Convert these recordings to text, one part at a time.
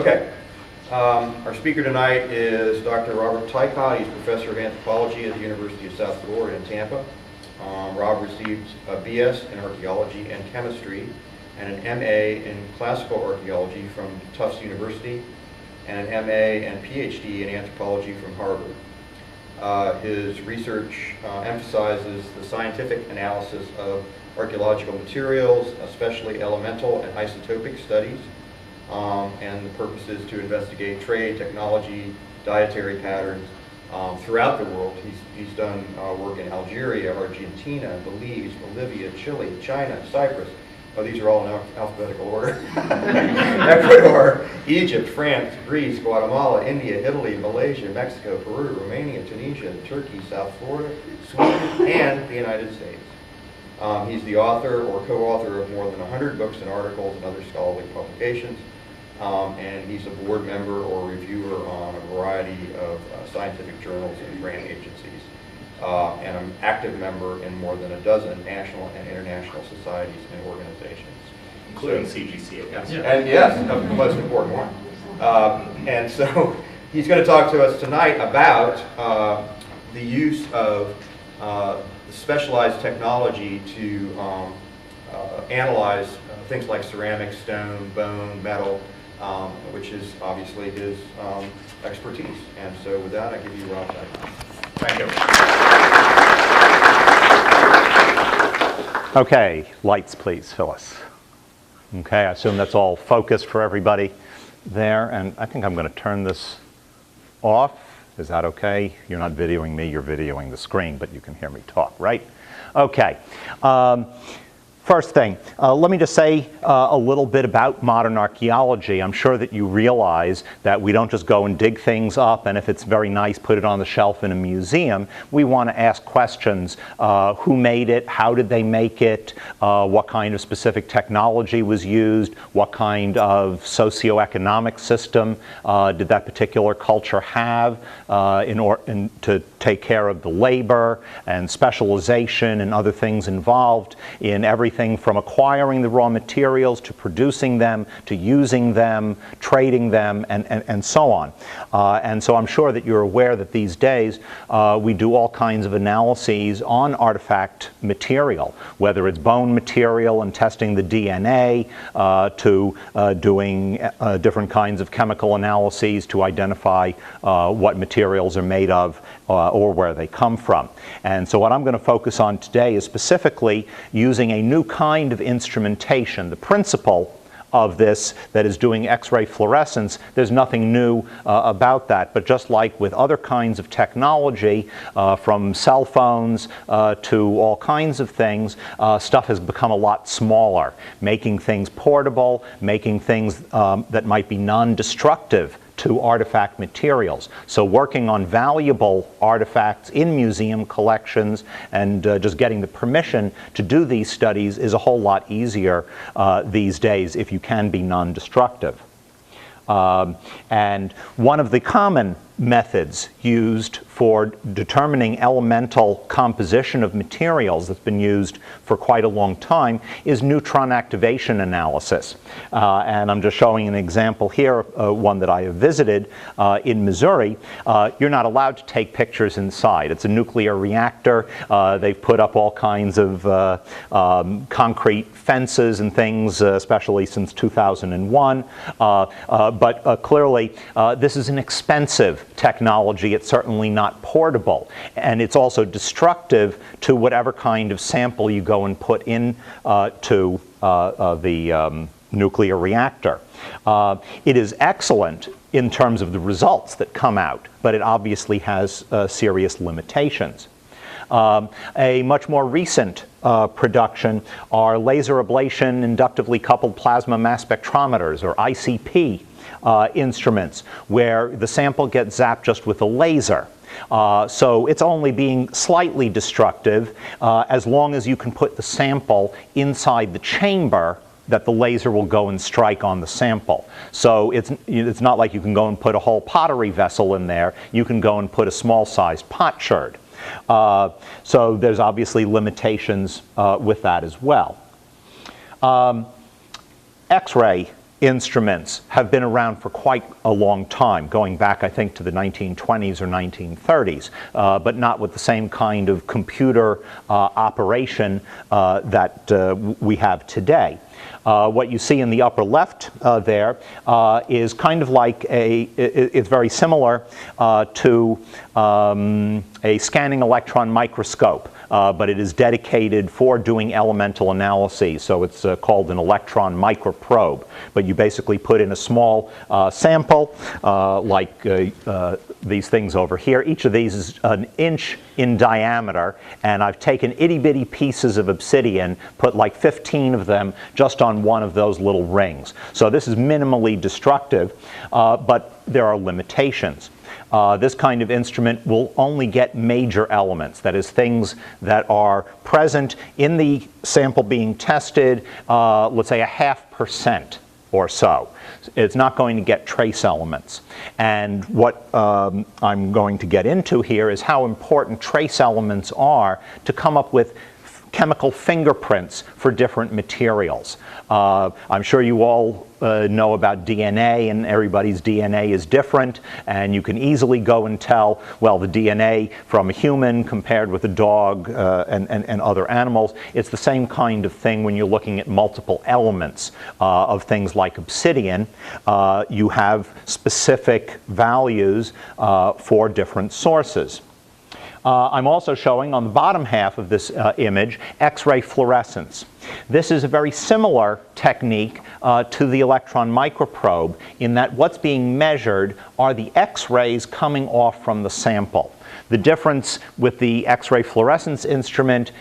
Okay. Our speaker tonight is Dr. Robert Tykot. He's professor of anthropology at the University of South Florida in Tampa. Rob received a BS in archaeology and chemistry and an MA in classical archaeology from Tufts University and an MA and Ph.D. in anthropology from Harvard. His research emphasizes the scientific analysis of archaeological materials, especially elemental and isotopic studies, and the purpose is to investigate trade, technology, dietary patterns throughout the world. He's done work in Algeria, Argentina, Belize, Bolivia, Chile, China, Cyprus. Oh, these are all in alphabetical order. Ecuador, Egypt, France, Greece, Guatemala, India, Italy, Malaysia, Mexico, Peru, Romania, Tunisia, Turkey, South Florida, Sweden, and the United States. He's the author or co-author of more than 100 books and articles and other scholarly publications. And he's a board member or reviewer on a variety of scientific journals and grant agencies. And an active member in more than a dozen national and international societies and organizations. Including CGC, yes. And yes, the most important one. And so he's going to talk to us tonight about the use of specialized technology to analyze things like ceramic, stone, bone, metal, which is obviously his expertise. And so with that, I give you Rob Tykot. Thank you. Okay, lights please, Phyllis. Okay, I assume that's all focused for everybody there, and I think I'm going to turn this off. Is that okay? You're not videoing me, you're videoing the screen, but you can hear me talk, right? Okay. First thing, let me just say a little bit about modern archaeology. I'm sure that you realize that we don't just go and dig things up and if it's very nice, put it on the shelf in a museum. We want to ask questions. Who made it? How did they make it? What kind of specific technology was used? What kind of socioeconomic system did that particular culture have to take care of the labor and specialization and other things involved in everything from acquiring the raw materials to producing them, to using them, trading them, and so on. And so I'm sure that you're aware that these days we do all kinds of analyses on artifact material, whether it's bone material and testing the DNA, to doing different kinds of chemical analyses to identify what materials are made of or where they come from. And so what I'm going to focus on today is specifically using a new kind of instrumentation. The principle of this that is doing X-ray fluorescence, there's nothing new about that, but just like with other kinds of technology, from cell phones to all kinds of things, stuff has become a lot smaller, making things portable, making things that might be non-destructive to artifact materials. So working on valuable artifacts in museum collections and just getting the permission to do these studies is a whole lot easier these days if you can be non-destructive. And one of the common methods used for determining elemental composition of materials that's been used for quite a long time is neutron activation analysis. And I'm just showing an example here, one that I have visited in Missouri. You're not allowed to take pictures inside. It's a nuclear reactor. They've put up all kinds of concrete fences and things, especially since 2001. But clearly, this is an expensive technology. It's certainly not portable, and it's also destructive to whatever kind of sample you go and put in to the nuclear reactor. It is excellent in terms of the results that come out, but it obviously has serious limitations. A much more recent production are laser ablation inductively coupled plasma mass spectrometers, or ICP instruments, where the sample gets zapped just with a laser. So it's only being slightly destructive as long as you can put the sample inside the chamber that the laser will go and strike on the sample. So it's not like you can go and put a whole pottery vessel in there. You can go and put a small-sized potsherd. So there's obviously limitations with that as well. X-ray instruments have been around for quite a long time, going back, I think, to the 1920s or 1930s, but not with the same kind of computer operation that we have today. What you see in the upper left there is kind of like it's very similar to a scanning electron microscope. But it is dedicated for doing elemental analyses, so it's called an electron microprobe. But you basically put in a small sample, like these things over here. Each of these is an inch in diameter, and I've taken itty-bitty pieces of obsidian, put like 15 of them just on one of those little rings. So this is minimally destructive, but there are limitations. This kind of instrument will only get major elements, that is, things that are present in the sample being tested, let's say 0.5% or so. It's not going to get trace elements. And what I'm going to get into here is how important trace elements are to come up with chemical fingerprints for different materials. I'm sure you all know about DNA, and everybody's DNA is different, and you can easily go and tell, well, the DNA from a human compared with a dog and other animals. It's the same kind of thing when you're looking at multiple elements of things like obsidian. You have specific values for different sources. I'm also showing on the bottom half of this image X-ray fluorescence. This is a very similar technique to the electron microprobe in that what's being measured are the X-rays coming off from the sample. The difference with the X-ray fluorescence instrument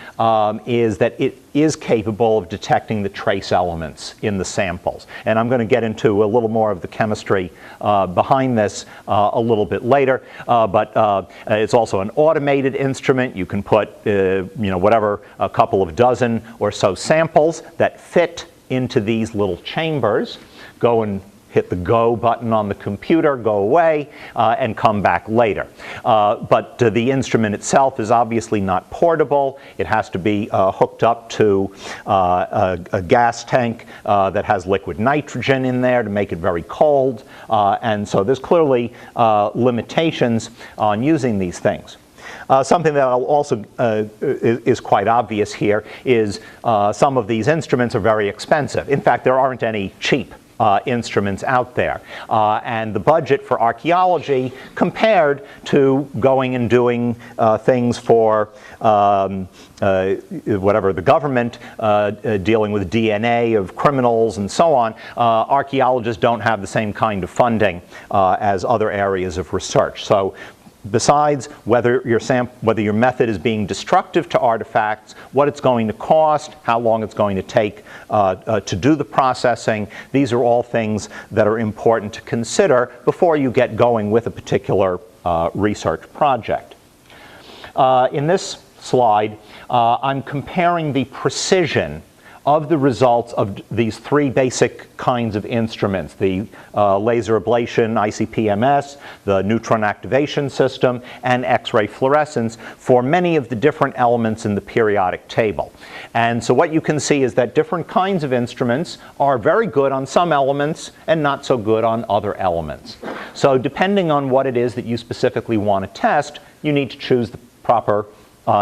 is that it is capable of detecting the trace elements in the samples. And I'm going to get into a little more of the chemistry behind this a little bit later. But it's also an automated instrument. You can put, whatever, a couple of dozen or so samples that fit into these little chambers, go and hit the go button on the computer, go away, and come back later. But the instrument itself is obviously not portable. It has to be hooked up to a gas tank that has liquid nitrogen in there to make it very cold. And so there's clearly limitations on using these things. Something that also is quite obvious here is some of these instruments are very expensive. In fact, there aren't any cheap instruments out there. And the budget for archaeology compared to going and doing things for whatever the government dealing with DNA of criminals and so on, archaeologists don't have the same kind of funding as other areas of research. So besides whether your method is being destructive to artifacts, what it's going to cost, how long it's going to take to do the processing, these are all things that are important to consider before you get going with a particular research project. In this slide, I'm comparing the precision of the results of these three basic kinds of instruments, the laser ablation ICP-MS, the neutron activation system, and X-ray fluorescence for many of the different elements in the periodic table. And so what you can see is that different kinds of instruments are very good on some elements and not so good on other elements. So depending on what it is that you specifically want to test, you need to choose the proper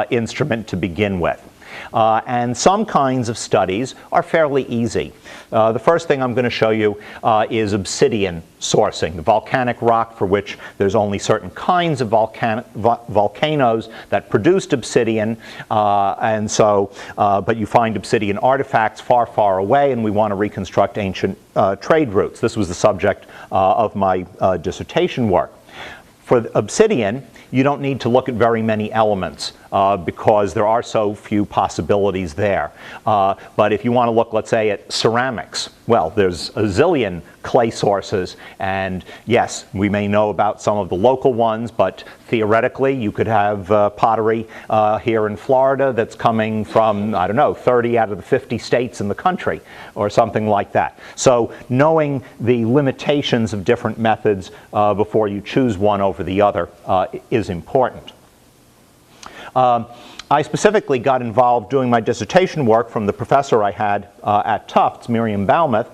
instrument to begin with. And some kinds of studies are fairly easy. The first thing I'm going to show you is obsidian sourcing, the volcanic rock for which there's only certain kinds of volcanoes that produced obsidian, but you find obsidian artifacts far, far away, and we want to reconstruct ancient trade routes. This was the subject of my dissertation work. For obsidian, you don't need to look at very many elements because there are so few possibilities there. But if you want to look, let's say, at ceramics, well, there's a zillion clay sources, and yes, we may know about some of the local ones, but theoretically you could have pottery here in Florida that's coming from, I don't know, 30 out of the 50 states in the country or something like that. So knowing the limitations of different methods before you choose one over the other is important. I specifically got involved doing my dissertation work from the professor I had at Tufts, Miriam Balmuth,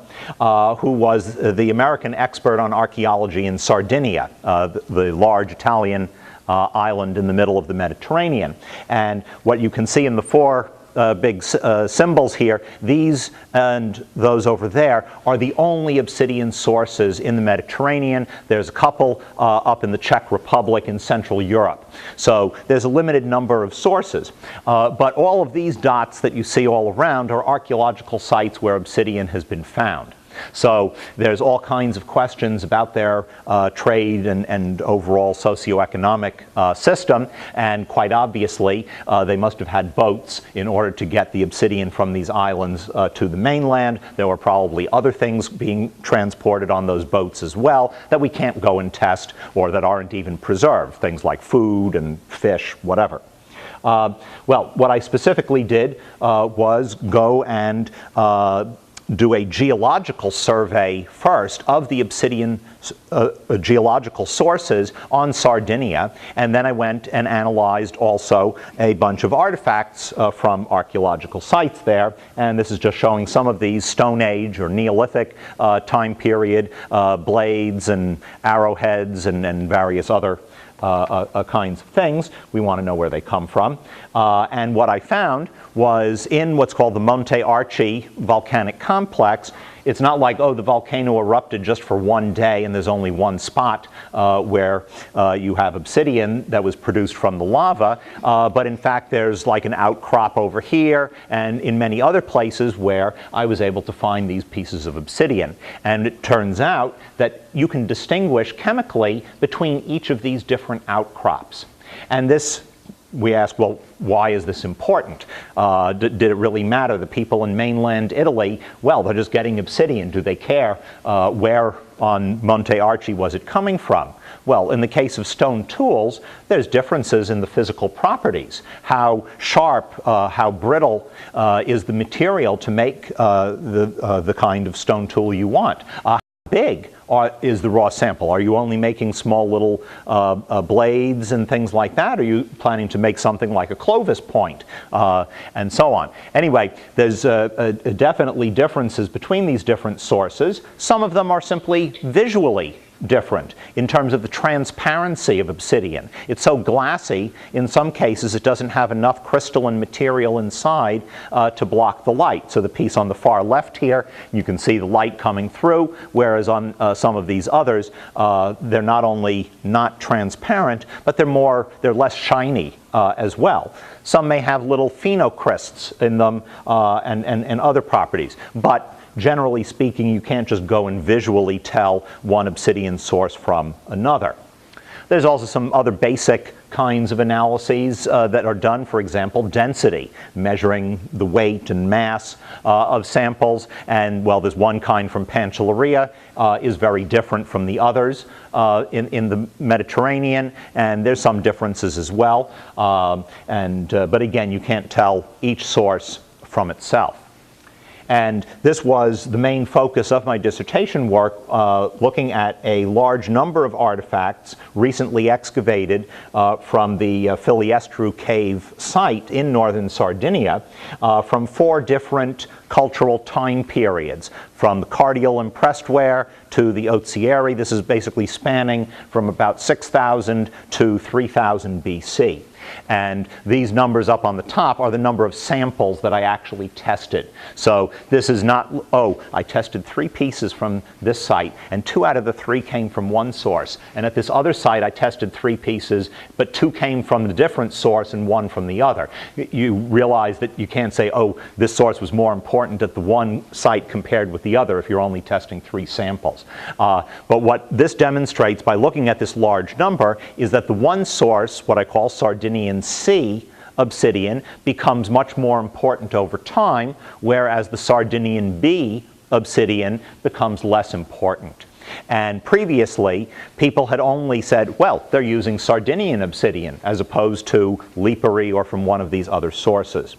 who was the American expert on archaeology in Sardinia, the large Italian island in the middle of the Mediterranean. And what you can see in the four big symbols here, these and those over there are the only obsidian sources in the Mediterranean. There's a couple up in the Czech Republic in Central Europe. So there's a limited number of sources. But all of these dots that you see all around are archaeological sites where obsidian has been found. So there's all kinds of questions about their trade and overall socioeconomic system, and quite obviously they must have had boats in order to get the obsidian from these islands to the mainland. There were probably other things being transported on those boats as well that we can't go and test or that aren't even preserved, things like food and fish, whatever. Well, what I specifically did was go and do a geological survey first of the obsidian geological sources on Sardinia, and then I went and analyzed also a bunch of artifacts from archaeological sites there, and this is just showing some of these Stone Age or Neolithic time period blades and arrowheads and various other kinds of things. We want to know where they come from. And what I found was in what's called the Monte Archi volcanic complex. It's not like, oh, the volcano erupted just for one day and there's only one spot where you have obsidian that was produced from the lava, but in fact there's like an outcrop over here and in many other places where I was able to find these pieces of obsidian. And it turns out that you can distinguish chemically between each of these different outcrops. And this, we ask, well, why is this important? Did it really matter? The people in mainland Italy, well, they're just getting obsidian. Do they care where on Monte Archi was it coming from? Well, in the case of stone tools, there's differences in the physical properties. How sharp, how brittle is the material to make the kind of stone tool you want? How big is the raw sample? Are you only making small little blades and things like that? Are you planning to make something like a Clovis point? And so on. Anyway, there's definitely differences between these different sources. Some of them are simply visually different in terms of the transparency of obsidian. It's so glassy, in some cases it doesn't have enough crystalline material inside to block the light. So the piece on the far left here, you can see the light coming through, whereas on some of these others, they're not only not transparent, but they're less shiny as well. Some may have little phenocrysts in them and other properties, but generally speaking, you can't just go and visually tell one obsidian source from another. There's also some other basic kinds of analyses that are done, for example, density, measuring the weight and mass of samples. And, well, there's one kind from Pantelleria is very different from the others in the Mediterranean, and there's some differences as well. But again, you can't tell each source from itself. And this was the main focus of my dissertation work, looking at a large number of artifacts recently excavated from the Filiestru cave site in northern Sardinia from 4 different cultural time periods, from the Cardial impressed ware to the Ozieri. This is basically spanning from about 6000 to 3000 BC. And these numbers up on the top are the number of samples that I actually tested. So this is not, oh, I tested 3 pieces from this site, and 2 out of the 3 came from one source. And at this other site, I tested 3 pieces, but 2 came from the different source and 1 from the other. You realize that you can't say, oh, this source was more important at the one site compared with the other if you're only testing 3 samples. But what this demonstrates by looking at this large number is that the one source, what I call Sardinian C obsidian, becomes much more important over time, whereas the Sardinian B obsidian becomes less important. And previously, people had only said, well, they're using Sardinian obsidian as opposed to Lipari or from one of these other sources.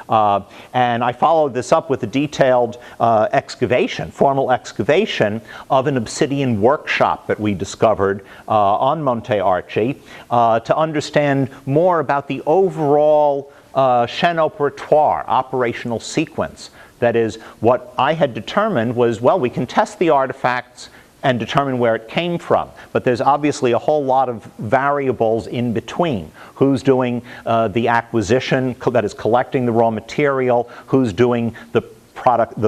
And I followed this up with a detailed formal excavation of an obsidian workshop that we discovered on Monte Archi to understand more about the overall chaîne opératoire, operational sequence. That is, what I had determined was, well, we can test the artifacts and determine where it came from. But there's obviously a whole lot of variables in between. Who's doing the acquisition, that is collecting the raw material, who's doing the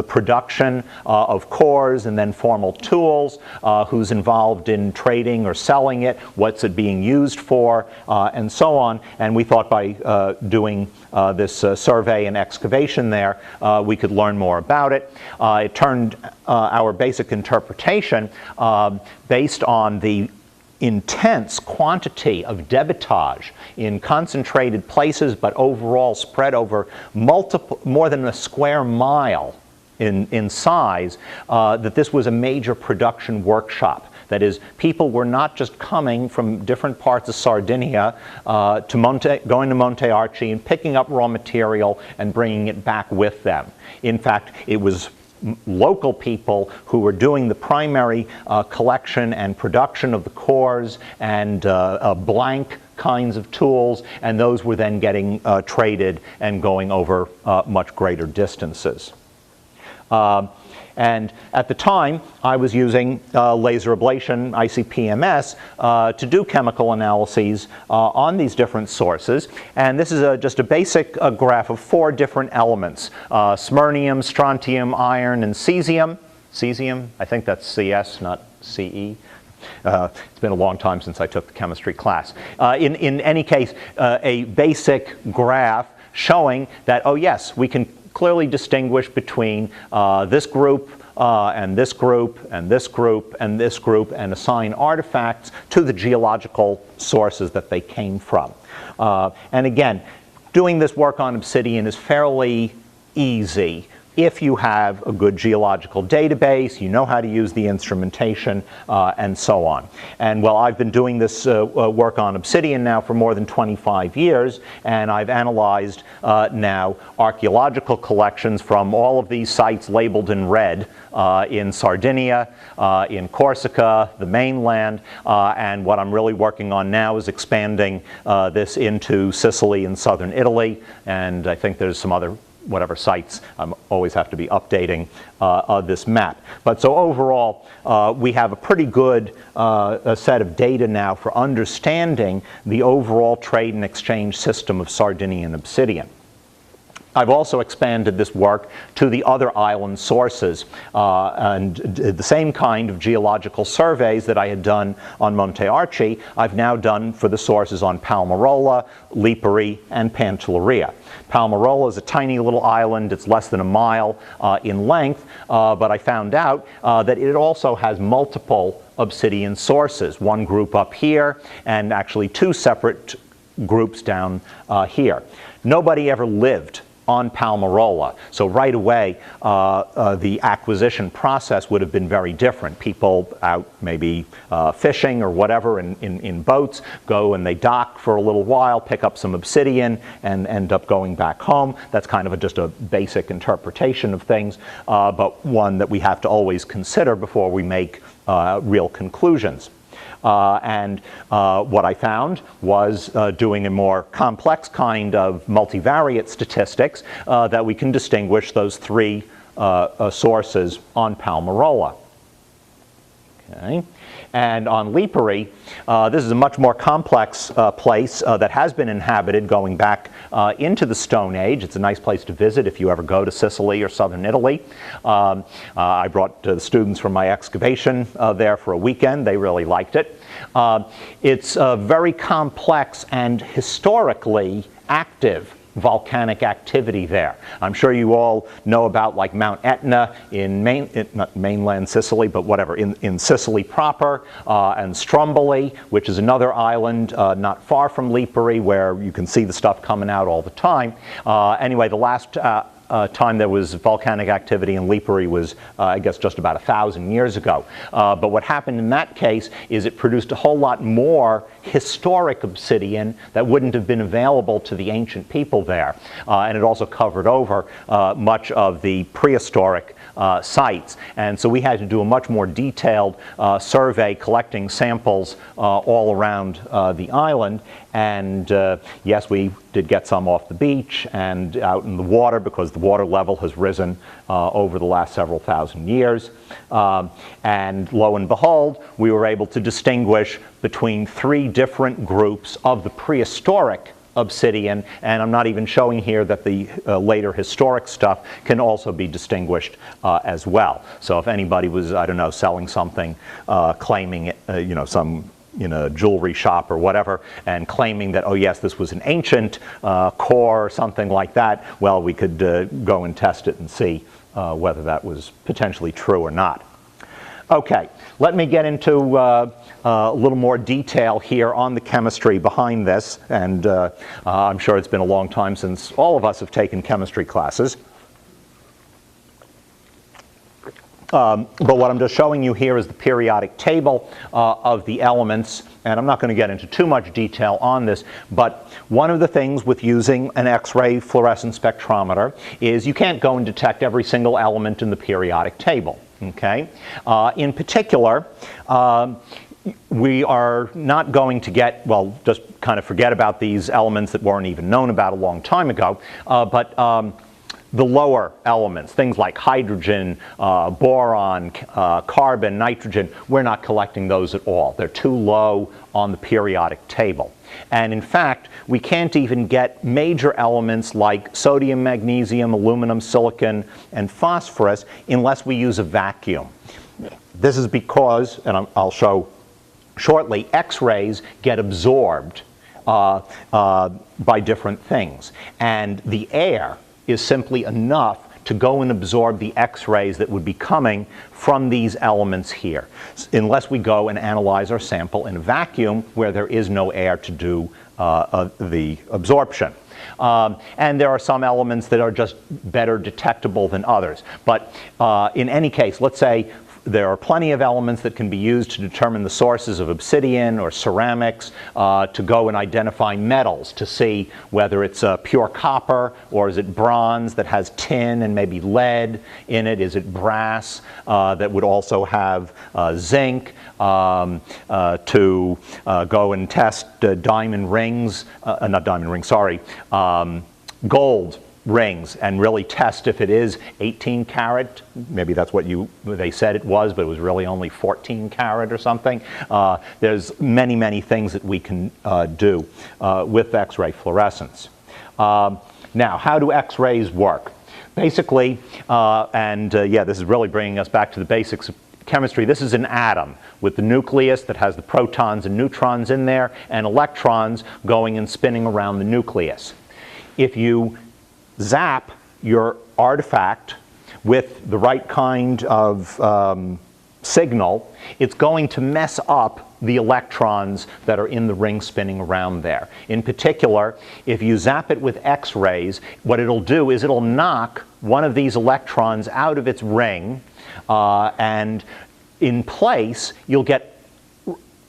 production of cores and then formal tools, who's involved in trading or selling it, what's it being used for, and so on. And we thought by doing this survey and excavation there, we could learn more about it. It turned our basic interpretation based on the intense quantity of debitage in concentrated places, but overall spread over more than a square mile in size, that this was a major production workshop. That is, people were not just coming from different parts of Sardinia going to Monte Archi and picking up raw material and bringing it back with them. In fact, it was local people who were doing the primary collection and production of the cores and blank kinds of tools, and those were then getting traded and going over much greater distances. And at the time, I was using laser ablation, ICP-MS, to do chemical analyses on these different sources. And this is just a basic graph of 4 different elements: smyrnium, strontium, iron, and cesium. Cesium, I think that's CS, not CE. It's been a long time since I took the chemistry class. In any case, a basic graph showing that, oh yes, we can clearly distinguish between this group and this group and this group and this group, and assign artifacts to the geological sources that they came from. And again, doing this work on obsidian is fairly easy if you have a good geological database, you know how to use the instrumentation, and so on. And well, I've been doing this work on obsidian now for more than 25 years, and I've analyzed now archaeological collections from all of these sites labeled in red in Sardinia, in Corsica, the mainland, and what I'm really working on now is expanding this into Sicily and southern Italy, and I think there's some other whatever sites. I always have to be updating this map. But so overall, we have a pretty good set of data now for understanding the overall trade and exchange system of Sardinian obsidian. I've also expanded this work to the other island sources and the same kind of geological surveys that I had done on Monte Archi, I've now done for the sources on Palmarola, Lipari, and Pantelleria. Palmarola is a tiny little island. It's less than a mile in length, but I found out that it also has multiple obsidian sources, one group up here and actually 2 separate groups down here. Nobody ever lived on Palmarola, so right away the acquisition process would have been very different. People out maybe fishing or whatever in boats go and they dock for a little while, pick up some obsidian, and end up going back home. That's kind of just a basic interpretation of things, but one that we have to always consider before we make real conclusions. And what I found was doing a more complex kind of multivariate statistics that we can distinguish those 3 sources on Palmarola. Okay. And on Lipari, this is a much more complex place that has been inhabited going back into the Stone Age. It's a nice place to visit if you ever go to Sicily or southern Italy. I brought the students from my excavation there for a weekend. They really liked it. It's very complex and historically active volcanic activity there. I'm sure you all know about like Mount Etna in not mainland Sicily, but whatever, in Sicily proper, and Stromboli, which is another island not far from Lipari where you can see the stuff coming out all the time. Anyway, the last time there was volcanic activity in Lipari was, I guess, just about 1,000 years ago. But what happened in that case is it produced a whole lot more historic obsidian that wouldn't have been available to the ancient people there. And it also covered over much of the prehistoric sites. And so we had to do a much more detailed survey collecting samples all around the island. And yes, we did get some off the beach and out in the water because the water level has risen over the last several thousand years. And lo and behold, we were able to distinguish between 3 different groups of the prehistoric obsidian, and I'm not even showing here that the later historic stuff can also be distinguished as well. So if anybody was, I don't know, selling something, claiming, some in a jewelry shop or whatever, and claiming that, oh yes, this was an ancient core or something like that, well, we could go and test it and see whether that was potentially true or not. Okay, let me get into a little more detail here on the chemistry behind this, and I'm sure it's been a long time since all of us have taken chemistry classes. But what I'm just showing you here is the periodic table of the elements, and I'm not going to get into too much detail on this, but one of the things with using an X-ray fluorescence spectrometer is you can't go and detect every single element in the periodic table. Okay? In particular, we are not going to get, well, just kind of forget about these elements that weren't even known about a long time ago, but the lower elements, things like hydrogen, boron, carbon, nitrogen, we're not collecting those at all. They're too low on the periodic table. And in fact, we can't even get major elements like sodium, magnesium, aluminum, silicon, and phosphorus unless we use a vacuum. This is because, and I'll show shortly, X-rays get absorbed by different things. And the air is simply enough to go and absorb the X-rays that would be coming from these elements here, unless we go and analyze our sample in a vacuum where there is no air to do the absorption. And there are some elements that are just better detectable than others. But in any case, let's say there are plenty of elements that can be used to determine the sources of obsidian or ceramics, to go and identify metals to see whether it's pure copper or is it bronze that has tin and maybe lead in it. Is it brass that would also have zinc, to go and test diamond rings, not diamond rings, sorry, gold rings, and really test if it is 18 karat. Maybe that's what they said it was, but it was really only 14 karat or something. There's many things that we can do with X-ray fluorescence. Now, how do X-rays work? Basically, yeah, this is really bringing us back to the basics of chemistry. This is an atom with the nucleus that has the protons and neutrons in there, and electrons going and spinning around the nucleus. If you zap your artifact with the right kind of signal, it's going to mess up the electrons that are in the ring spinning around there. In particular, if you zap it with X-rays, what it'll do is it'll knock one of these electrons out of its ring, and in place you'll get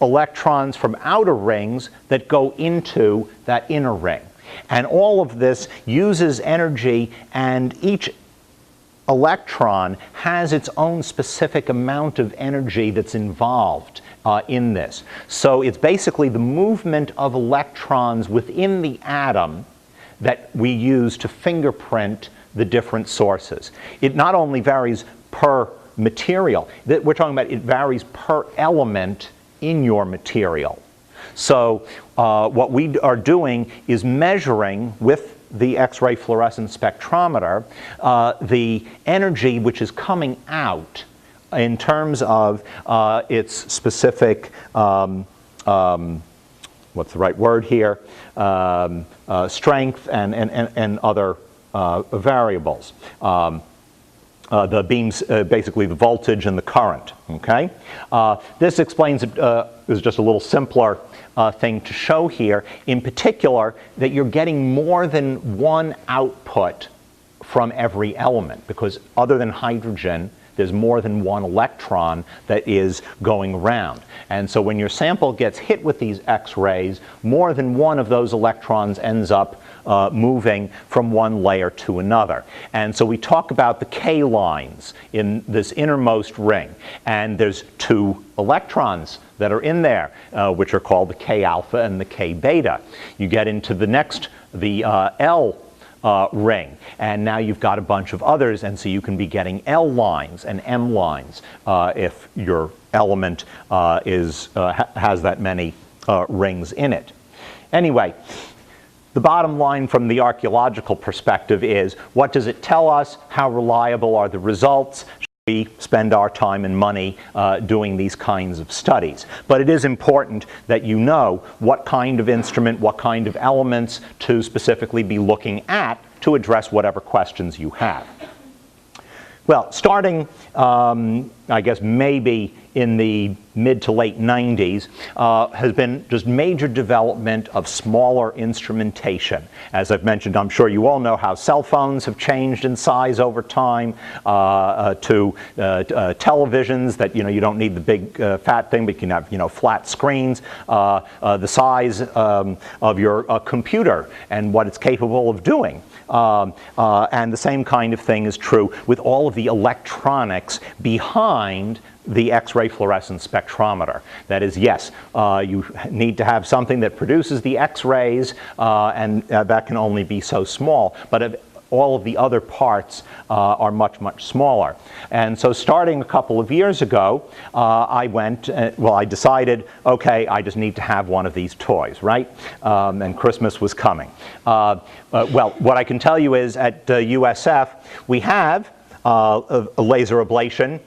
electrons from outer rings that go into that inner ring. And all of this uses energy, and each electron has its own specific amount of energy that's involved in this. So it's basically the movement of electrons within the atom that we use to fingerprint the different sources. It not only varies per material, we're talking about it varies per element in your material. So what we are doing is measuring with the X-ray fluorescence spectrometer the energy which is coming out in terms of its specific, what's the right word here, strength and other variables. The beams, basically the voltage and the current, okay? This explains, is just a little simpler thing to show here, in particular that you're getting more than one output from every element, because other than hydrogen, there's more than one electron that is going around. And so when your sample gets hit with these X-rays, more than one of those electrons ends up moving from one layer to another. And so we talk about the K lines in this innermost ring. And there's 2 electrons that are in there, which are called the K alpha and the K beta. You get into the next, the L ring, and now you've got a bunch of others, and so you can be getting L lines and M lines if your element has that many rings in it. Anyway, the bottom line from the archaeological perspective is, what does it tell us? How reliable are the results? We spend our time and money doing these kinds of studies. But it is important that you know what kind of instrument, what kind of elements to specifically be looking at to address whatever questions you have. Well, starting, I guess, maybe in the mid to late 90s, has been just major development of smaller instrumentation. As I've mentioned, I'm sure you all know how cell phones have changed in size over time to televisions that, you don't need the big fat thing, but you can have, flat screens, the size of your computer and what it's capable of doing. And the same kind of thing is true with all of the electronics behind the X-ray fluorescence spectrometer. That is, yes, you need to have something that produces the X-rays, and that can only be so small. But all of the other parts are much, much smaller. And so starting a couple of years ago, I decided, okay, I just need to have one of these toys, right? And Christmas was coming. Well, what I can tell you is at USF, we have a laser ablation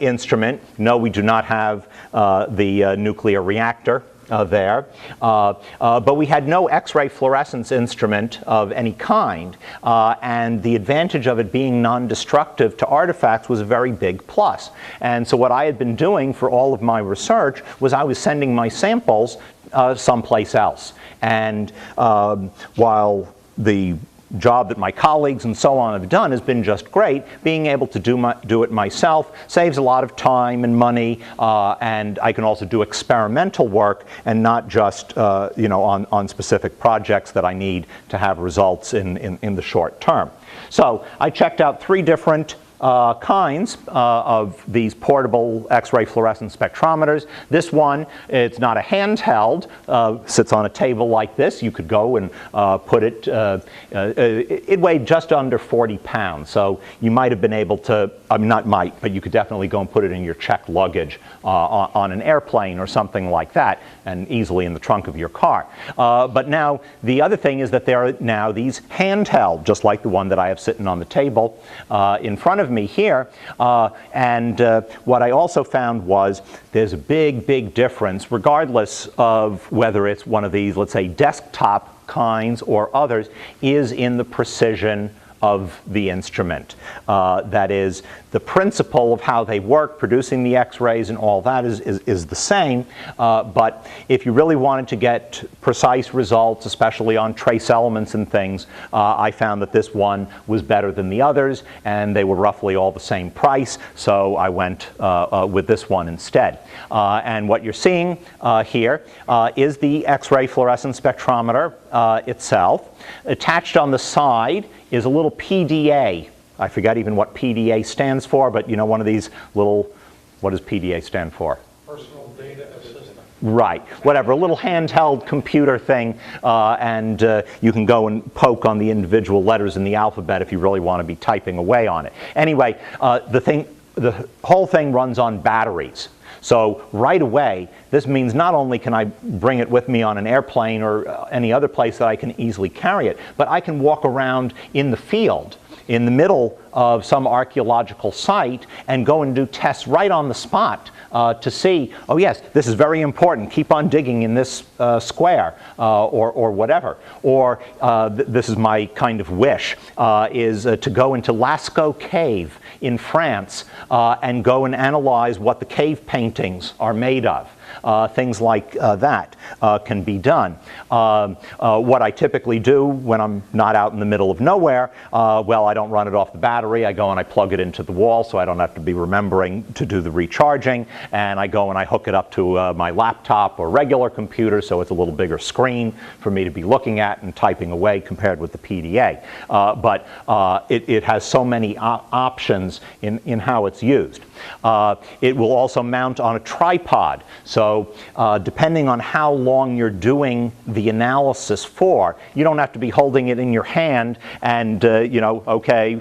instrument. No, we do not have the nuclear reactor there, but we had no X-ray fluorescence instrument of any kind, and the advantage of it being non-destructive to artifacts was a very big plus. And so what I had been doing for all of my research was I was sending my samples someplace else. And while the job that my colleagues and so on have done has been just great, being able to do it myself saves a lot of time and money, and I can also do experimental work and not just on specific projects that I need to have results in the short term. So I checked out 3 different kinds of these portable X-ray fluorescence spectrometers. This one, it's not a handheld, sits on a table like this. You could go and put it, it weighed just under 40 pounds. So you might have been able to, not might, but you could definitely go and put it in your checked luggage on an airplane or something like that, and easily in the trunk of your car. But now the other thing is that there are now these handheld, just like the one that I have sitting on the table in front of me here, and what I also found was there's a big difference, regardless of whether it's one of these, let's say, desktop kinds or others, is in the precision of the instrument. That is, the principle of how they work, producing the X-rays and all that is the same, but if you really wanted to get precise results, especially on trace elements and things, I found that this one was better than the others, and they were roughly all the same price, so I went with this one instead. And what you're seeing here is the X-ray fluorescence spectrometer itself. Attached on the side is a little PDA. I forget even what PDA stands for, but one of these little, what does PDA stand for? Personal data assistant. Right, whatever, a little handheld computer thing, and you can go and poke on the individual letters in the alphabet if you really want to be typing away on it. Anyway, the whole thing runs on batteries. So right away, this means not only can I bring it with me on an airplane or any other place that I can easily carry it, but I can walk around in the field in the middle of some archaeological site and go and do tests right on the spot to see, oh yes, this is very important, keep on digging in this square or whatever. Or this is my kind of wish, is to go into Lascaux Cave in France and go and analyze what the cave paintings are made of. things like that can be done. What I typically do when I'm not out in the middle of nowhere, well, I don't run it off the battery. I go and I plug it into the wall so I don't have to be remembering to do the recharging, and I go and I hook it up to my laptop or regular computer so it's a little bigger screen for me to be looking at and typing away compared with the PDA. But it has so many options in how it's used. It will also mount on a tripod, so depending on how long you're doing the analysis for, you don't have to be holding it in your hand and, you know, okay,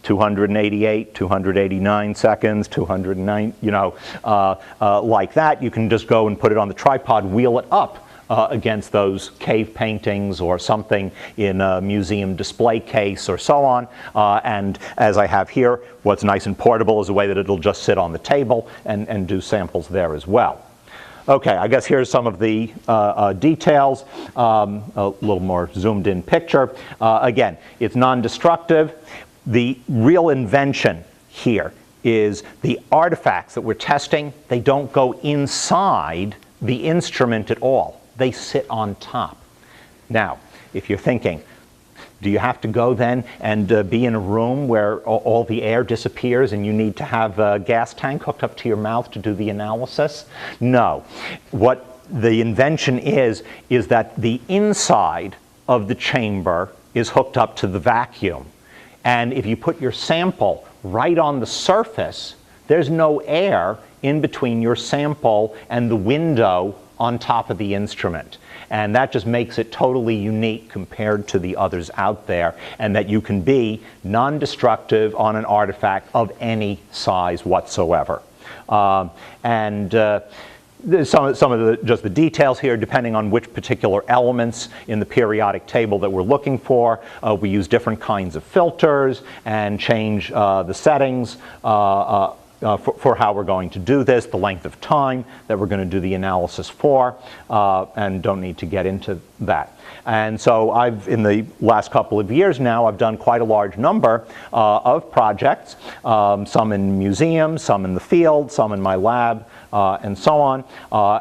288, 289 seconds, 209, you know, like that. You can just go and put it on the tripod, wheel it up against those cave paintings or something in a museum display case or so on. And as I have here, what's nice and portable is a way that it'll just sit on the table and do samples there as well. Okay, I guess here's some of the details, a little more zoomed in picture. Again, it's non-destructive. The real invention here is the artifacts that we're testing, they don't go inside the instrument at all. They sit on top. Now, if you're thinking, do you have to go then and be in a room where all the air disappears and you need to have a gas tank hooked up to your mouth to do the analysis? No. What the invention is that the inside of the chamber is hooked up to the vacuum. And if you put your sample right on the surface, there's no air in between your sample and the window on top of the instrument. And that just makes it totally unique compared to the others out there, and that you can be non-destructive on an artifact of any size whatsoever. Some of just the details here, depending on which particular elements in the periodic table that we're looking for. We use different kinds of filters and change the settings for how we're going to do this, the length of time that we're going to do the analysis for, and don't need to get into that. And so in the last couple of years now, I've done quite a large number of projects, some in museums, some in the field, some in my lab, and so on,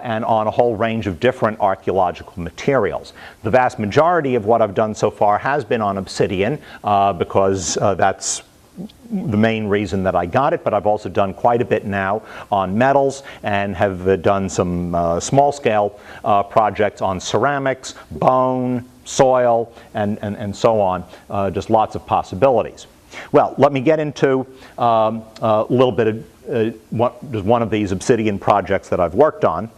and on a whole range of different archaeological materials. The vast majority of what I've done so far has been on obsidian, because that's the main reason that I got it, but I've also done quite a bit now on metals and have done some small-scale projects on ceramics, bone, soil, and so on. Just lots of possibilities. Well, let me get into a little bit of just one of these obsidian projects that I've worked on.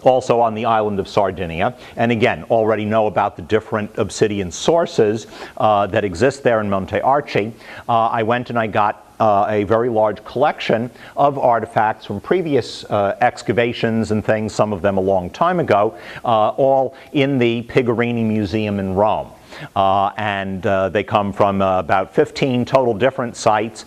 Also on the island of Sardinia, and again, already know about the different obsidian sources that exist there in Monte Archi. I went and I got a very large collection of artifacts from previous excavations and things, some of them a long time ago, all in the Pigarini Museum in Rome. And they come from about 15 total different sites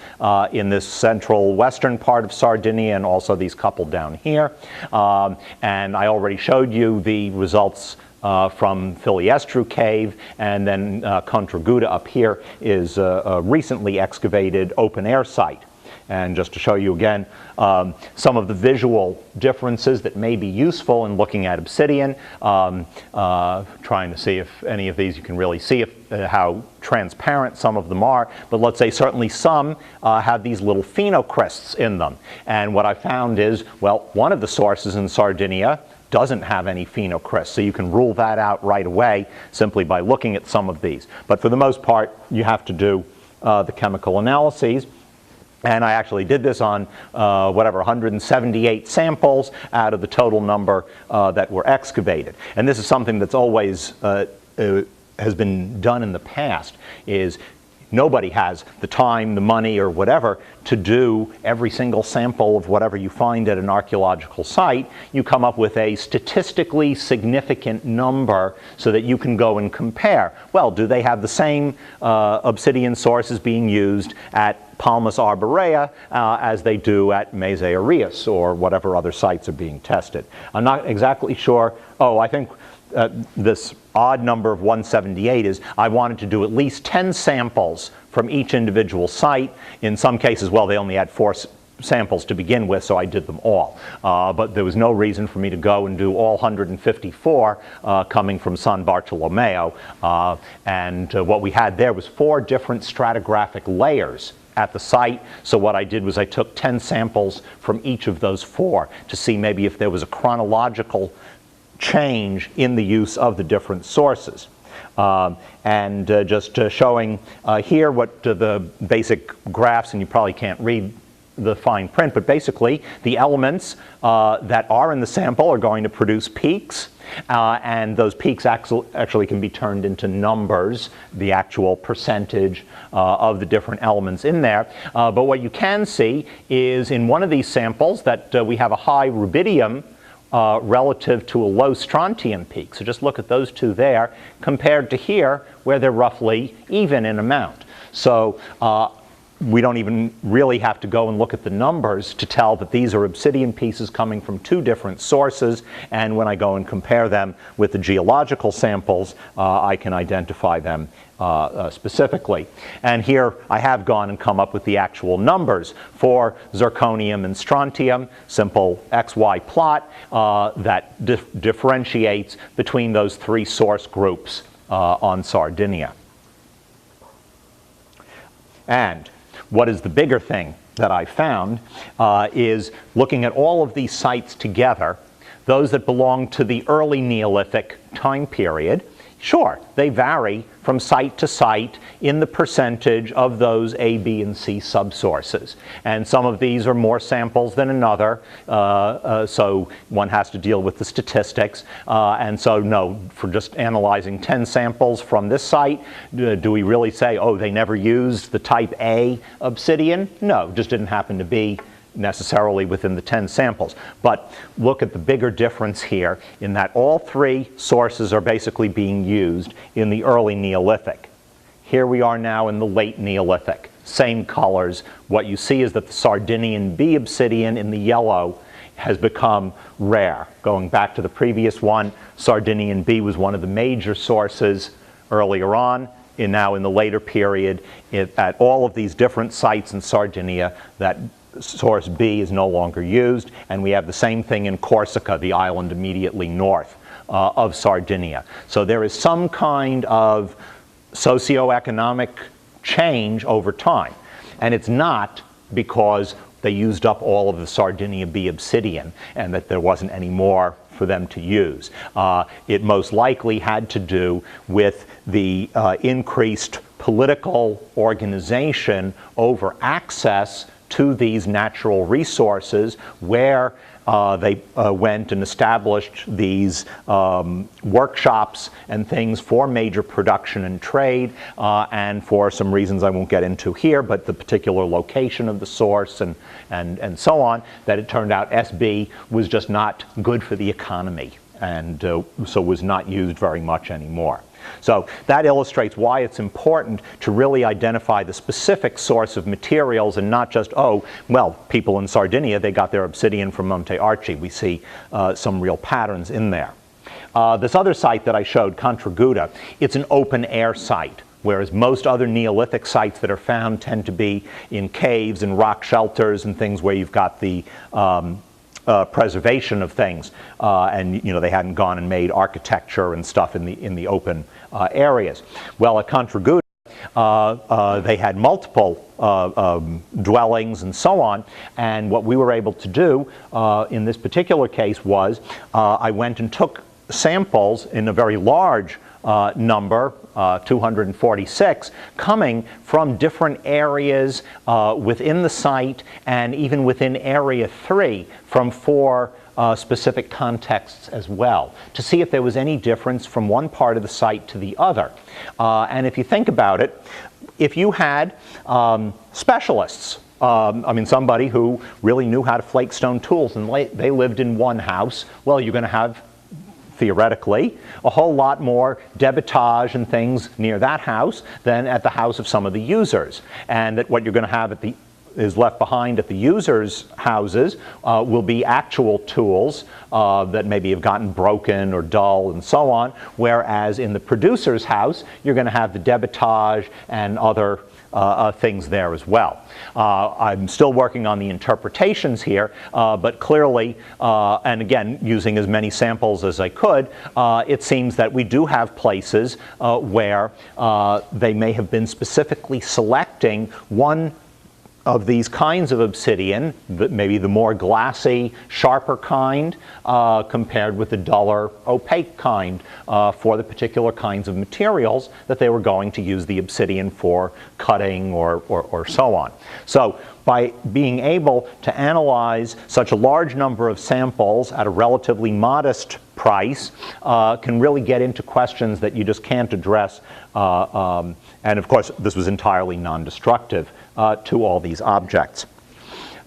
in this central western part of Sardinia, and also these couple down here. And I already showed you the results from Filiestru Cave, and then Contra up here is a recently excavated open-air site. And just to show you again some of the visual differences that may be useful in looking at obsidian, trying to see if any of these you can really see how transparent some of them are. But let's say certainly some have these little phenocrysts in them. And what I found is, well, one of the sources in Sardinia doesn't have any phenocrysts, so you can rule that out right away simply by looking at some of these. But for the most part, you have to do the chemical analyses. And I actually did this on, 178 samples out of the total number that were excavated. And this is something that's always has been done in the past, is nobody has the time, the money, or whatever to do every single sample of whatever you find at an archaeological site. You come up with a statistically significant number so that you can go and compare. Well, do they have the same obsidian sources being used at Palmas Arborea as they do at Mese Arias or whatever other sites are being tested? I'm not exactly sure. Oh, I think this odd number of 178 is I wanted to do at least 10 samples from each individual site. In some cases, well, they only had 4 samples to begin with, so I did them all. But there was no reason for me to go and do all 154 coming from San Bartolomeo. And what we had there was 4 different stratigraphic layers at the site. So what I did was I took 10 samples from each of those 4 to see maybe if there was a chronological change in the use of the different sources. Just showing here what the basic graphs, and you probably can't read the fine print, but basically the elements that are in the sample are going to produce peaks, and those peaks actually can be turned into numbers, the actual percentage of the different elements in there. But what you can see is in one of these samples that we have a high rubidium relative to a low strontium peak. So just look at those two there compared to here where they're roughly even in amount. So we don't even really have to go and look at the numbers to tell that these are obsidian pieces coming from 2 different sources, and when I go and compare them with the geological samples, I can identify them specifically. And here I have gone and come up with the actual numbers for zirconium and strontium, simple XY plot that differentiates between those 3 source groups on Sardinia. And what is the bigger thing that I found is looking at all of these sites together, those that belong to the early Neolithic time period. Sure, they vary from site to site in the percentage of those A, B, and C subsources. And some of these are more samples than another, so one has to deal with the statistics. And so no, for just analyzing 10 samples from this site, do we really say, oh, they never used the type A obsidian? No, just didn't happen to be necessarily within the 10 samples. But look at the bigger difference here in that all 3 sources are basically being used in the early Neolithic. Here we are now in the late Neolithic. Same colors. What you see is that the Sardinian B obsidian in the yellow has become rare. Going back to the previous one, Sardinian B was one of the major sources earlier on. And now in the later period, at all of these different sites in Sardinia, that source B is no longer used, and we have the same thing in Corsica, the island immediately north of Sardinia. So there is some kind of socioeconomic change over time, and it's not because they used up all of the Sardinia B obsidian and that there wasn't any more for them to use. It most likely had to do with the increased political organization over access to these natural resources, where they went and established these workshops and things for major production and trade, and for some reasons I won't get into here, but the particular location of the source and so on, that it turned out SB was just not good for the economy, and so was not used very much anymore. So that illustrates why it's important to really identify the specific source of materials and not just, oh, well, people in Sardinia, they got their obsidian from Monte Arci. We see some real patterns in there. This other site that I showed, Contraguda, it's an open air site, whereas most other Neolithic sites that are found tend to be in caves and rock shelters and things where you've got the preservation of things, and they hadn't gone and made architecture and stuff in the open areas. Well, at Contraguda, they had multiple dwellings and so on, and what we were able to do in this particular case was I went and took samples in a very large number, 246, coming from different areas within the site and even within Area 3 from 4 specific contexts as well, to see if there was any difference from one part of the site to the other. And if you think about it, if you had specialists, somebody who really knew how to flake stone tools and they lived in one house, well, you're going to have theoretically a whole lot more debitage and things near that house than at the house of some of the users, and that what you're going to have is left behind at the users' houses will be actual tools that maybe have gotten broken or dull and so on, whereas in the producer's house you're going to have the debitage and other things there as well. I'm still working on the interpretations here, but clearly, and again, using as many samples as I could, it seems that we do have places where they may have been specifically selecting one of these kinds of obsidian, maybe the more glassy, sharper kind, compared with the duller, opaque kind for the particular kinds of materials that they were going to use the obsidian for cutting or so on. So by being able to analyze such a large number of samples at a relatively modest price can really get into questions that you just can't address. And of course, this was entirely non-destructive to all these objects.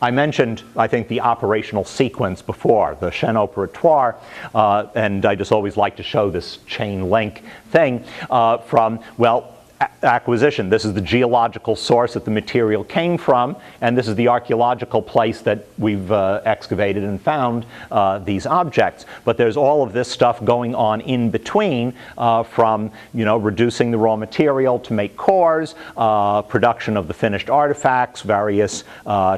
I mentioned, I think, the operational sequence before, the chaîne opératoire, and I just always like to show this chain link thing from, well, acquisition. This is the geological source that the material came from, and this is the archaeological place that we've excavated and found these objects. But there's all of this stuff going on in between, from reducing the raw material to make cores, production of the finished artifacts, various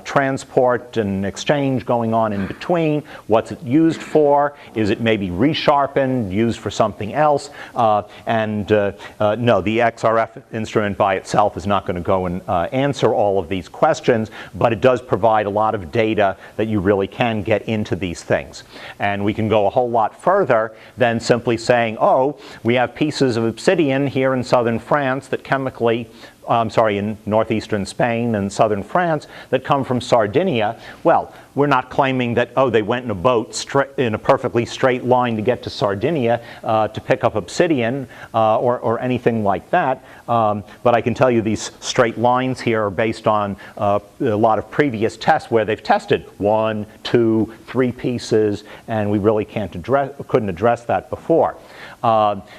transport and exchange going on in between. What's it used for? Is it maybe resharpened, used for something else? No, the XRF instrument by itself is not going to go and answer all of these questions, but it does provide a lot of data that you really can get into these things. And we can go a whole lot further than simply saying, oh, we have pieces of obsidian here in southern France that chemically in northeastern Spain and southern France that come from Sardinia. Well, we're not claiming that, oh, they went in a boat in a perfectly straight line to get to Sardinia to pick up obsidian or anything like that. But I can tell you these straight lines here are based on a lot of previous tests where they've tested 1, 2, 3 pieces, and we really couldn't address that before.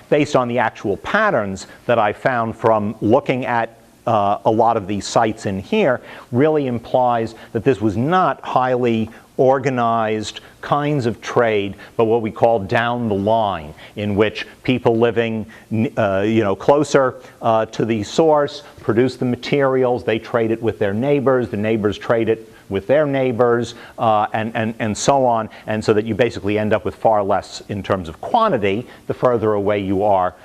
Based on the actual patterns that I found from looking at a lot of these sites in here, really implies that this was not highly organized kinds of trade, but what we call down the line, in which people living closer to the source produce the materials, they trade it with their neighbors, the neighbors trade it with their neighbors, and so on, and so that you basically end up with far less in terms of quantity the further away you are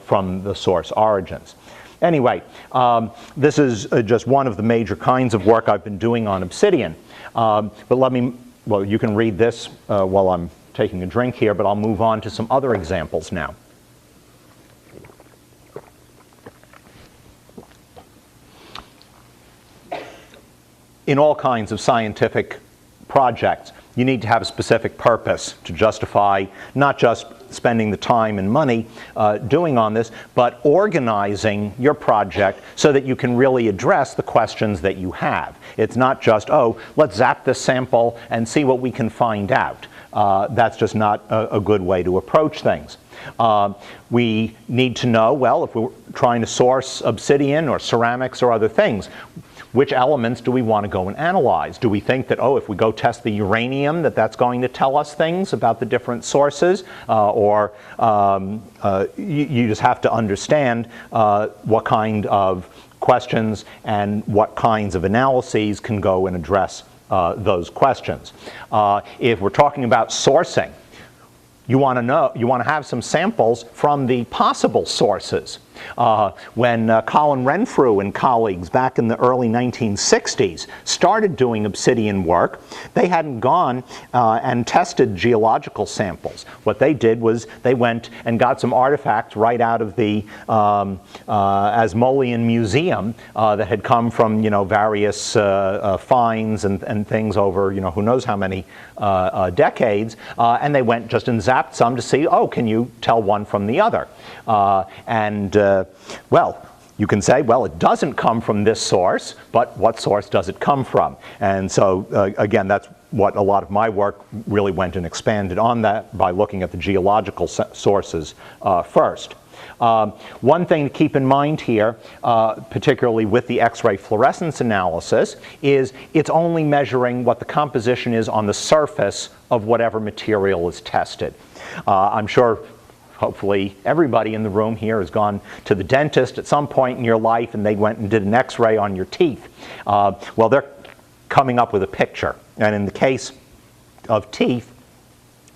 from the source origins. Anyway, this is just one of the major kinds of work I've been doing on obsidian. But you can read this while I'm taking a drink here, but I'll move on to some other examples now. In all kinds of scientific projects, you need to have a specific purpose to justify not just spending the time and money doing on this, but organizing your project so that you can really address the questions that you have. It's not just, oh, let's zap this sample and see what we can find out. That's just not a good way to approach things. We need to know, well, if we're trying to source obsidian or ceramics or other things, which elements do we want to go and analyze? Do we think that, oh, if we go test the uranium, that's going to tell us things about the different sources? You just have to understand what kind of questions and what kinds of analyses can go and address those questions. If we're talking about sourcing, you want to have some samples from the possible sources. When Colin Renfrew and colleagues back in the early 1960s started doing obsidian work, they hadn't gone and tested geological samples. What they did was they went and got some artifacts right out of the Asmolean Museum that had come from various finds and things over who knows how many decades, and they went just and zapped some to see, oh, can you tell one from the other? Well, you can say, well, it doesn't come from this source, but what source does it come from? And so, again, that's what a lot of my work really went and expanded on that by looking at the geological sources first. One thing to keep in mind here, particularly with the X-ray fluorescence analysis, is it's only measuring what the composition is on the surface of whatever material is tested. I'm sure hopefully everybody in the room here has gone to the dentist at some point in your life and they went and did an x-ray on your teeth. Well, they're coming up with a picture. And in the case of teeth,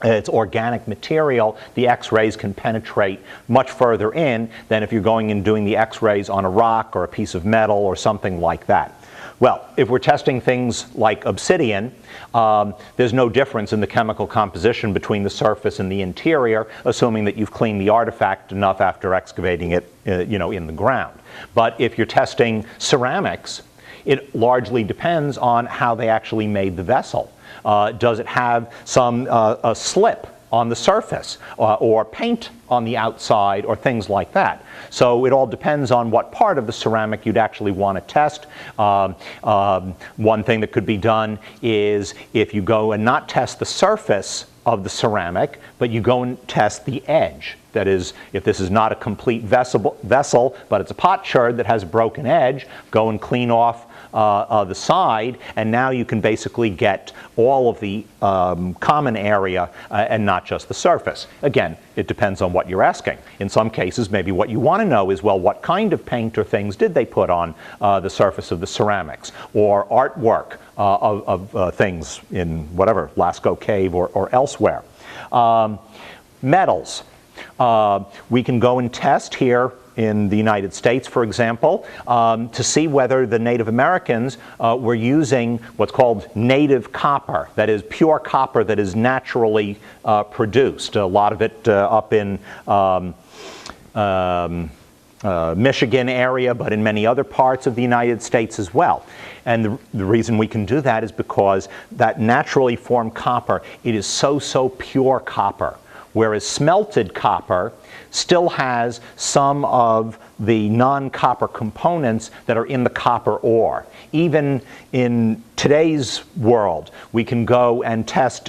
it's organic material. The x-rays can penetrate much further in than if you're going and doing the x-rays on a rock or a piece of metal or something like that. Well, if we're testing things like obsidian, there's no difference in the chemical composition between the surface and the interior, assuming that you've cleaned the artifact enough after excavating it, in the ground. But if you're testing ceramics, it largely depends on how they actually made the vessel. Does it have some a slip on the surface or paint on the outside or things like that? So it all depends on what part of the ceramic you'd actually want to test. One thing that could be done is if you go and not test the surface of the ceramic, but you go and test the edge. That is, if this is not a complete vessel, but it's a potsherd that has a broken edge, go and clean off the side, and now you can basically get all of the common area and not just the surface. Again, it depends on what you're asking. In some cases, maybe what you want to know is, well, what kind of paint or things did they put on the surface of the ceramics, or artwork of things in whatever, Lascaux Cave or elsewhere. Metals. We can go and test here in the United States, for example, to see whether the Native Americans were using what's called native copper, that is pure copper that is naturally produced. A lot of it up in Michigan area, but in many other parts of the United States as well. And the reason we can do that is because that naturally formed copper, it is so pure copper. Whereas smelted copper still has some of the non-copper components that are in the copper ore. Even in today's world, we can go and test,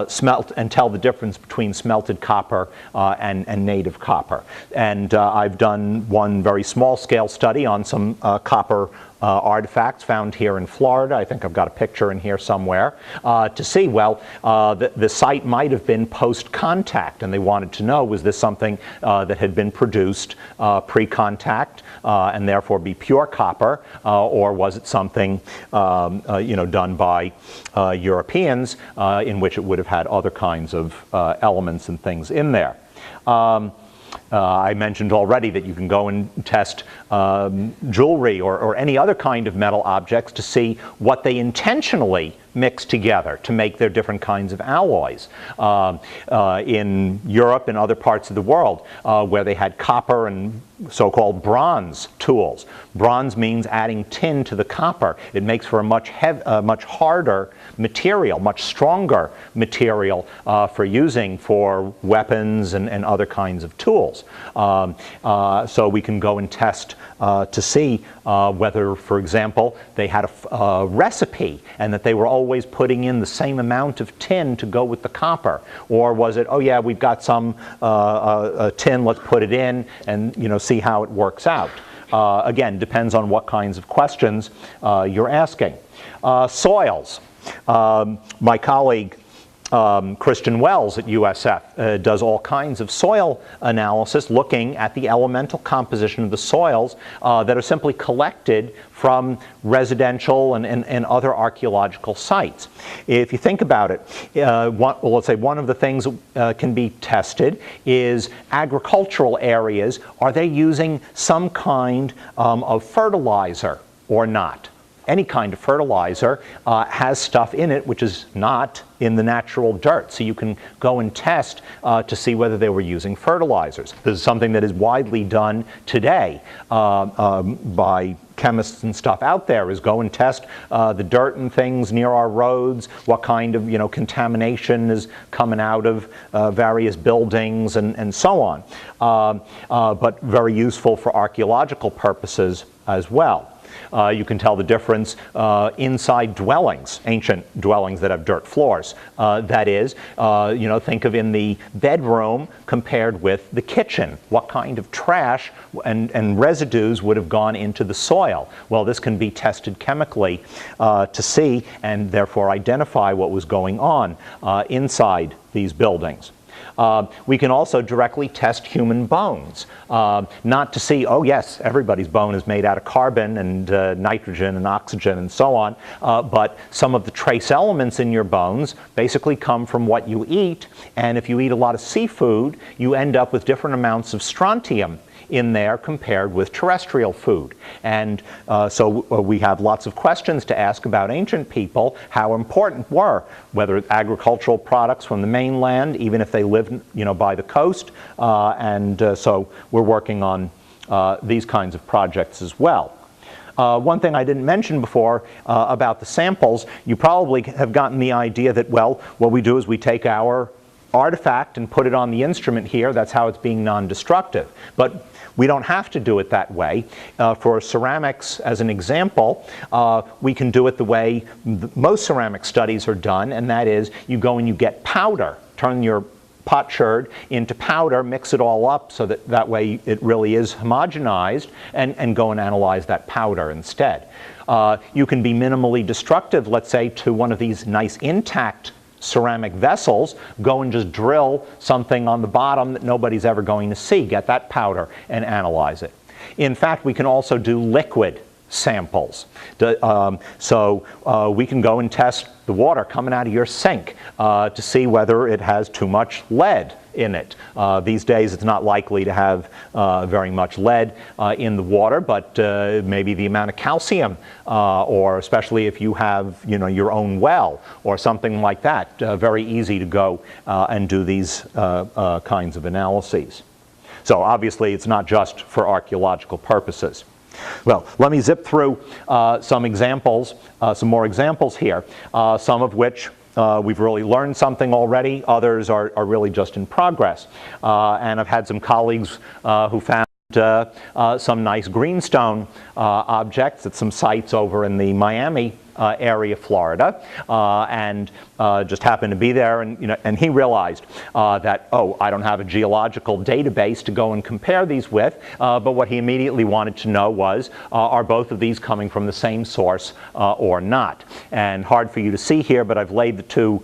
smelt, and tell the difference between smelted copper and native copper. And I've done one very small-scale study on some copper artifacts found here in Florida. I think I've got a picture in here somewhere to see, well, the site might have been post-contact, and they wanted to know, was this something that had been produced pre-contact and therefore be pure copper, or was it something done by Europeans in which it would have had other kinds of elements and things in there. I mentioned already that you can go and test jewelry or any other kind of metal objects to see what they intentionally mix together to make their different kinds of alloys. In Europe and other parts of the world where they had copper and so-called bronze tools. Bronze means adding tin to the copper. It makes for a much harder material, much stronger material for using for weapons and other kinds of tools. So we can go and test to see whether, for example, they had a recipe and that they were always putting in the same amount of tin to go with the copper. Or was it, oh yeah, we've got some tin, let's put it in and see how it works out. Again, depends on what kinds of questions you're asking. Soils. My colleague Christian Wells at USF does all kinds of soil analysis looking at the elemental composition of the soils that are simply collected from residential and other archaeological sites. If you think about it, let's say one of the things that can be tested is agricultural areas. Are they using some kind of fertilizer or not? Any kind of fertilizer has stuff in it which is not in the natural dirt. So you can go and test to see whether they were using fertilizers. This is something that is widely done today by chemists and stuff out there, is go and test the dirt and things near our roads, what kind of contamination is coming out of various buildings and so on. But very useful for archaeological purposes as well. You can tell the difference inside dwellings, ancient dwellings that have dirt floors. That is, think of in the bedroom compared with the kitchen. What kind of trash and residues would have gone into the soil? Well, this can be tested chemically to see and therefore identify what was going on inside these buildings. We can also directly test human bones, not to see, oh yes, everybody's bone is made out of carbon and nitrogen and oxygen and so on, but some of the trace elements in your bones basically come from what you eat, and if you eat a lot of seafood, you end up with different amounts of strontium in there compared with terrestrial food. And so we have lots of questions to ask about ancient people. How important were, whether it's agricultural products from the mainland, even if they lived, by the coast, so we're working on these kinds of projects as well. One thing I didn't mention before about the samples, you probably have gotten the idea that, well, what we do is we take our artifact and put it on the instrument here. That's how it's being non-destructive. But we don't have to do it that way. For ceramics, as an example, we can do it the way most ceramic studies are done, and that is you go and you get powder, turn your potsherd into powder, mix it all up so that way it really is homogenized, and go and analyze that powder instead. You can be minimally destructive, let's say, to one of these nice intact ceramic vessels, go and just drill something on the bottom that nobody's ever going to see, get that powder and analyze it. In fact, we can also do liquid samples. So we can go and test the water coming out of your sink to see whether it has too much lead in it. These days it's not likely to have very much lead in the water, but maybe the amount of calcium, or especially if you have your own well or something like that. Very easy to go and do these kinds of analyses. So obviously it's not just for archaeological purposes. Well, let me zip through some examples, some more examples here, some of which we've really learned something already, others are really just in progress. And I've had some colleagues who found some nice greenstone objects at some sites over in the Miami area, Florida, and just happened to be there, and he realized that, oh, I don't have a geological database to go and compare these with, but what he immediately wanted to know was, are both of these coming from the same source or not? And hard for you to see here, but I've laid the two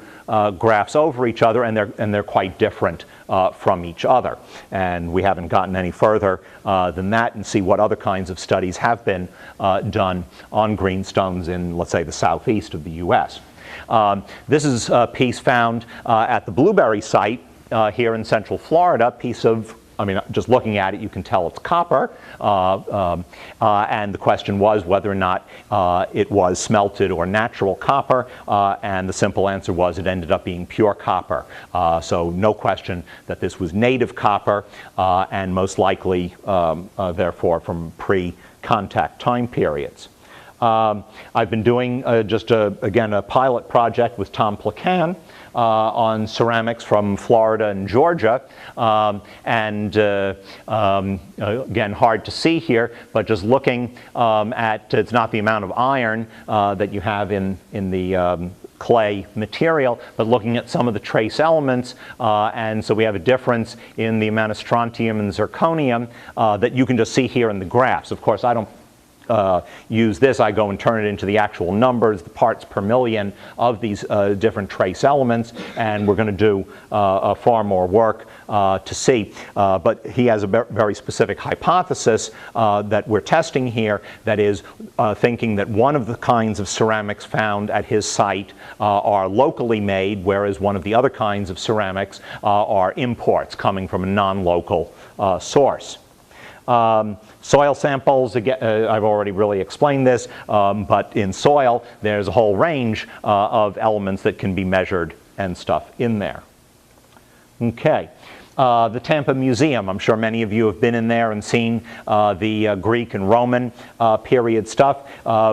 graphs over each other, and they're quite different from each other. And we haven't gotten any further than that and see what other kinds of studies have been done on greenstones in, let's say, the southeast of the U.S. This is a piece found at the Blueberry site here in central Florida, a piece of, just looking at it, you can tell it's copper, and the question was whether or not it was smelted or natural copper, and the simple answer was it ended up being pure copper. So no question that this was native copper, and most likely, therefore, from pre-contact time periods. I've been doing again, a pilot project with Tom Placan on ceramics from Florida and Georgia, again, hard to see here, but just looking at, it's not the amount of iron that you have in the clay material, but looking at some of the trace elements, and so we have a difference in the amount of strontium and zirconium that you can just see here in the graphs. Of course, I don't use this, I go and turn it into the actual numbers, the parts per million of these different trace elements, and we're going to do far more work to see. But he has a very specific hypothesis that we're testing here, that is thinking that one of the kinds of ceramics found at his site are locally made, whereas one of the other kinds of ceramics are imports coming from a non-local source. Soil samples, again, I've already really explained this, but in soil there's a whole range of elements that can be measured and stuff in there. Okay. The Tampa Museum, I'm sure many of you have been in there and seen the Greek and Roman period stuff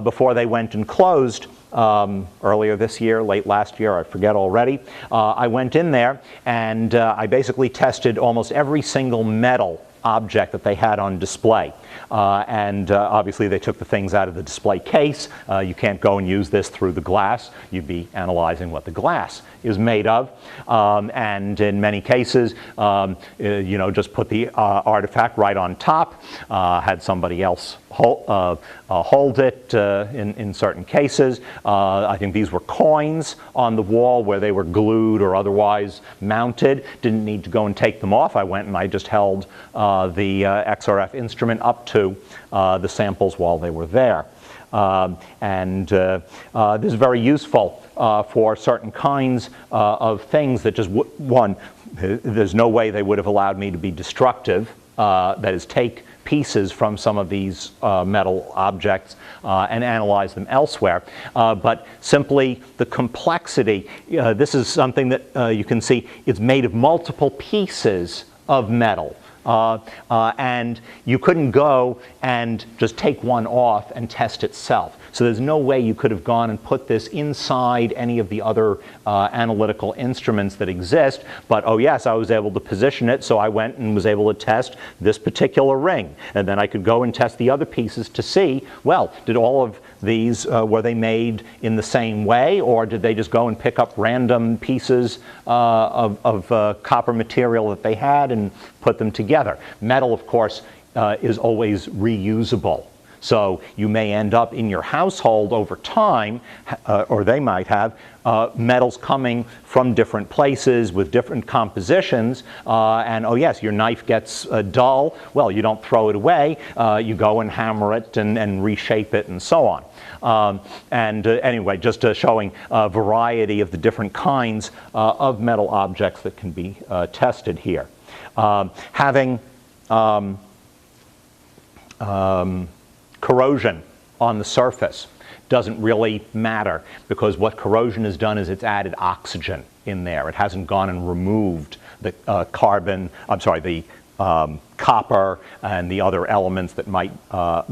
before they went and closed earlier this year, late last year, I forget already. I went in there and I basically tested almost every single metal object that they had on display. Obviously they took the things out of the display case. You can't go and use this through the glass. You'd be analyzing what the glass is made of. And in many cases, just put the artifact right on top, had somebody else hold it in certain cases. I think these were coins on the wall where they were glued or otherwise mounted. Didn't need to go and take them off. I went and I just held the XRF instrument up to the samples while they were there. This is very useful for certain kinds of things that just, one, there's no way they would have allowed me to be destructive, that is, take pieces from some of these metal objects and analyze them elsewhere. But simply the complexity, this is something that you can see, it's made of multiple pieces of metal. And you couldn't go and just take one off and test itself. So there's no way you could have gone and put this inside any of the other analytical instruments that exist. But oh yes, I was able to position it, so I went and was able to test this particular ring. And then I could go and test the other pieces to see, well, did all of these, were they made in the same way, or did they just go and pick up random pieces of copper material that they had and put them together? Metal, of course, is always reusable. So you may end up in your household over time, or they might have, metals coming from different places with different compositions, and oh yes, your knife gets dull. Well, you don't throw it away. You go and hammer it and reshape it and so on. Anyway, just showing a variety of the different kinds of metal objects that can be tested here. Having corrosion on the surface doesn't really matter, because what corrosion has done is it's added oxygen in there. It hasn't gone and removed the copper and the other elements that might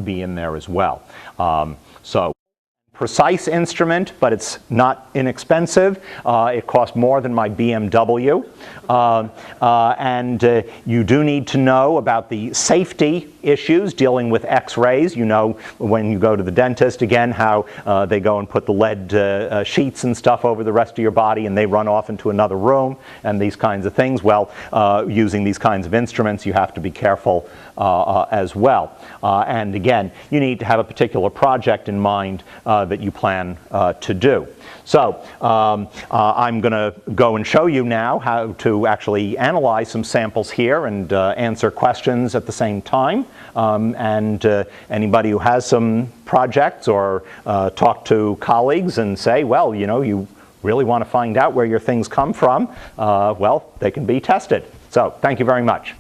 be in there as well. So precise instrument, but it's not inexpensive. It costs more than my BMW. You do need to know about the safety issues dealing with X-rays. You know, when you go to the dentist, again, how they go and put the lead sheets and stuff over the rest of your body and they run off into another room and these kinds of things. Well, using these kinds of instruments, you have to be careful as well. And again, you need to have a particular project in mind that you plan to do. So I'm going to go and show you now how to actually analyze some samples here and answer questions at the same time. Anybody who has some projects or talk to colleagues and say, well, you know, you really want to find out where your things come from, well, they can be tested. So thank you very much.